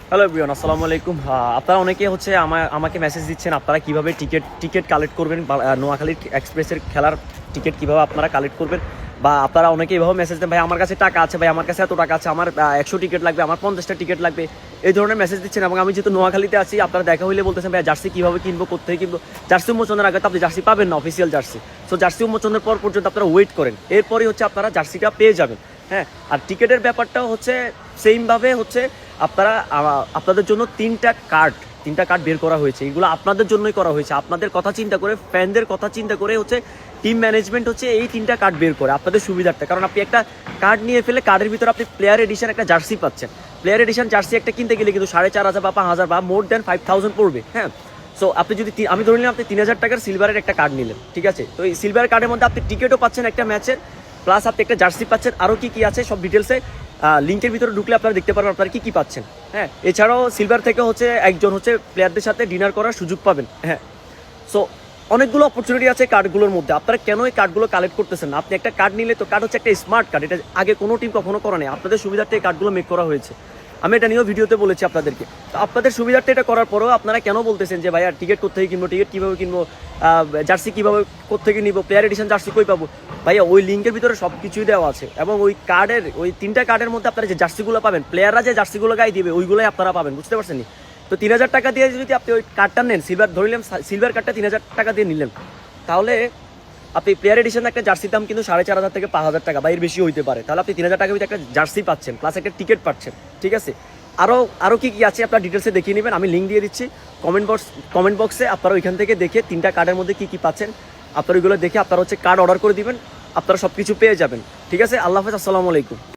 Hello everyone, আসসালামু আলাইকুম। আপনারা অনেকে হচ্ছে আমাকে মেসেজ দিচ্ছেন আপনারা কিভাবে টিকিট কালেক্ট করবেন, নোয়াখালী এক্সপ্রেসের খেলার টিকিট কিভাবে আপনারা কালেক্ট করবেন, বা আপনারা অনেকে এভাবে মেসেজ দেন ভাই আমার কাছে টাকা আছে, ভাই আমার কাছে এত টাকা আছে, আমার 100 টিকিট লাগবে, আমার 50টা টিকিট লাগবে, এই ধরনের মেসেজ দিচ্ছেন। এবং আমি যেহেতু নোয়াখালীতে আছি, আপনারা দেখা হইলে বলতেছেন ভাই জার্সি কীভাবে কিনবো, কোথায় কিনবো। জার্সি উন্মোচনের আগে তো আপনি জার্সি পাবেন না, অফিসিয়াল জার্সি। সো জার্সি উন্মোচনের পর পর্যন্ত আপনারা ওয়েট করেন, এরপরই হচ্ছে আপনারা জার্সিটা পেয়ে যাবেন। হ্যাঁ, আর টিকিটের ব্যাপারটাও হচ্ছে সেমভাবে হচ্ছে আপনারা আপনাদের জন্য তিনটা কার্ড বের করা হয়েছে। এগুলো আপনাদের জন্যই করা হয়েছে, আপনাদের কথা চিন্তা করে, ফ্যানদের কথা চিন্তা করে হচ্ছে টিম ম্যানেজমেন্ট হচ্ছে এই তিনটা কার্ড বের করে আপনাদের সুবিধার্থে। কারণ আপনি একটা কার্ড নিয়ে ফেলে কার্ডের ভিতরে আপনি প্লেয়ার এডিশন একটা জার্সি পাচ্ছেন। প্লেয়ার এডিশন জার্সি একটা কিনতে গেলে কিন্তু 4,500 বা 5,000 বা মোর দ্যান 5,000 পড়বে। হ্যাঁ, সো আপনি যদি আমি ধরে নিলাম আপনি 3,000 টাকার সিলভারের একটা কার্ড নিলেন, ঠিক আছে। তো এই সিলভার কার্ডের মধ্যে আপনি টিকিটও পাচ্ছেন একটা ম্যাচের, প্লাস আপনি একটা জার্সি পাচ্ছেন। আরও কি আছে সব ডিটেলসে লিঙ্কের ভিতরে ঢুকলে আপনারা দেখতে পারবেন আপনারা কি পাচ্ছেন। হ্যাঁ, এছাড়াও সিলভার থেকে হচ্ছে একজন হচ্ছে প্লেয়ারদের সাথে ডিনার করার সুযোগ পাবেন। হ্যাঁ, সো অনেকগুলো অপরচুনিটি আছে কার্ডগুলোর মধ্যে। আপনারা কেন এই কার্ডগুলো কালেক্ট করতেছেন না? আপনি একটা কার্ড নিলে তো কার্ড হচ্ছে একটা স্মার্ট কার্ড, এটা আগে কোনো টিম কখনো করে নেই। আপনাদের সুবিধার্থে এই কার্ডগুলো মেক করা হয়েছে, আমি এটা নিয়েও ভিডিওতে বলেছি আপনাদেরকে। তো আপনাদের সুবিধার্থে এটা করার পরেও আপনারা কেন বলতেছেন যে ভাইয়া টিকিট কোথেকে কিনবো, টিকিট কীভাবে কিনবো, জার্সি কীভাবে কোথেকে নিবো, প্লেয়ার এডিশন জার্সি কই পাবো? ভাইয়া ওই লিঙ্কের ভিতরে সব কিছুই দেওয়া আছে, এবং ওই কার্ডের ওই তিনটা কার্ডের মধ্যে আপনারা যে জার্সিগুলো পাবেন, প্লেয়াররা যে জার্সিগুলো গায়ে দিবে ওইগুলোই আপনারা পাবেন, বুঝতে পারছেন? তো 3,000 টাকা দিয়ে যদি আপনি ওই কার্ডটা নেন, সিলভার ধরলেন, সিলভার কার্ডটা 3,000 টাকা দিয়ে নিলেন, তাহলে আপনি প্লেয়ার এডিশন একটা জার্সির দাম কিন্তু 4,500 থেকে 5,000 টাকা বা এর বেশি হইতে পারে। তাহলে আপনি 3,000 টাকা ভিতরে একটা জার্সি পাচ্ছেন, প্লাস একটা টিকিট পাচ্ছেন, ঠিক আছে। আরও কি আছে আপনার ডিটেলসে দেখিয়ে নেবেন, আমি লিঙ্ক দিয়ে দিচ্ছি কমেন্ট বক্সে। আপনারা ওইখান থেকে দেখে তিনটা কার্ডের মধ্যে কি পাচ্ছেন আপনারা ওইগুলো দেখে আপনারা হচ্ছে কার্ড অর্ডার করে দিবেন, আপনারা সব কিছু পেয়ে যাবেন, ঠিক আছে। আল্লাহ হাফেজ, আসসালামু আলাইকুম।